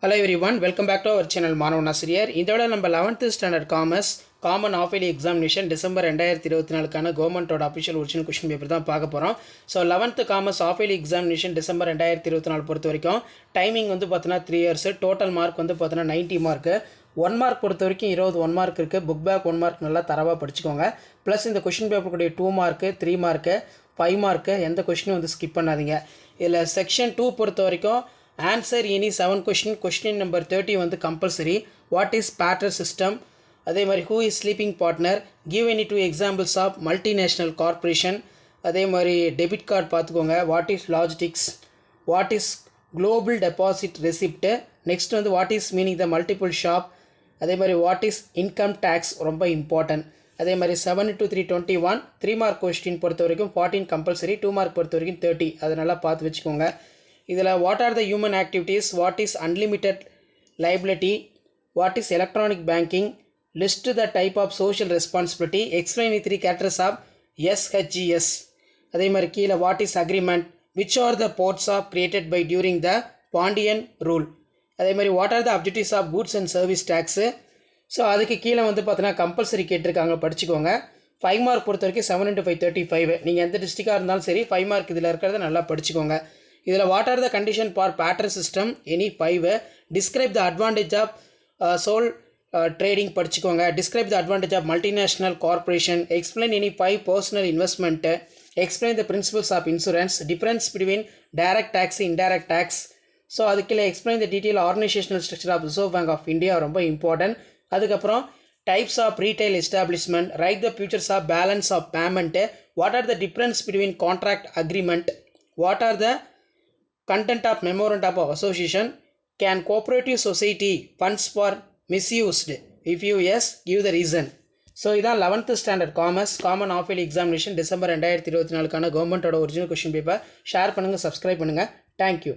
Hello everyone, welcome back to our channel மாணவன் ஆசிரியர். இந்த விட நம்ம 11th standard commerce common half yearly examination December 2024க்கான கவர்மெண்ட்டோட அஃபிஷியல் ஒரிஜினல் கொஸ்டின் பேப்பர் தான் பார்க்க போகிறோம். So 11th commerce half yearly examination December 2024 பொறுத்த வரைக்கும் டைமிங் வந்து பார்த்தீங்கன்னா 3 years, டோட்டல் மார்க் வந்து பார்த்தீங்கன்னா 90 மார்க்கு. 1 மார்க் பொறுத்த வரைக்கும் 1 மார்க் இருக்குது. புக் பேக் 1 மார்க் நல்லா தரவாக படிச்சுக்கோங்க. ப்ளஸ் இந்த கொஷின் பேப்பர் கூடிய 2 மார்க்கு, 3 மார்க்கு, 5 மார்க்கு, எந்த கொஷினும் வந்து ஸ்கிப் பண்ணாதீங்க. இதில் செக்ஷன் 2 பொறுத்த வரைக்கும் ஆன்சர் எனி 7 கொஸ்டின் நம்பர் 30 வந்து compulsory. What is barter system, அதே மாதிரி who is sleeping partner, give any 2 examples of multinational corporation, அதே மாதிரி டெபிட் கார்டு பார்த்துக்கோங்க. What is logistics, what is global deposit receipt, next வந்து what is meaning the multiple shop, அதே மாதிரி what is income tax ரொம்ப important. அதே மாதிரி 7 into 3 21, 3 mark question பொறுத்த வரைக்கும் 14 கம்பல்சரி, 2 மார்க் பொறுத்த வரைக்கும் 30. அதை நல்லா பார்த்து வச்சுக்கோங்க. இதில் what are the human activities, what is unlimited liability, what is electronic banking, list the type of social responsibility, explain with 3 characters of SHGS. அதே மாதிரி கீழே what is agreement, which are the ports of created by during the Pandyan rule. அதே மாதிரி what are the objectives of goods and services tax. So அதுக்கு கீழே வந்து பார்த்தீங்கன்னா compulsory கேட்டிருக்காங்க, படிச்சுக்கோங்க. 5 மார்க் பொறுத்த வரைக்கும் 7 into 5 35. நீங்கள் எந்த டிஸ்ட்ரிக்டாக இருந்தாலும் சரி 5 மார்க் இதில் இருக்கிறத நல்லா படிச்சுக்கோங்க. இதில் what are the condition for barter system any 5. Describe the advantage of sole trading படிச்சுக்கோங்க. Describe the advantage of multinational corporation, explain any 5 personal investment, explain the principles of insurance, difference between direct tax indirect tax. So அதுக்குள்ள explain the detail organisational structure of Reserve Bank of India ரொம்ப important. அதுக்கப்புறம் types of retail establishment, write the features of balance of payment, what are the difference between contract agreement, what are the content of memorandum of association, can cooperative society funds for misused, if you yes give the reason. So இதான் 11th standard commerce common half yearly examination December 2024க்கான கவர்மெண்ட்டோட original question paper. Share பண்ணுங்கள், subscribe பண்ணுங்கள். Thank you.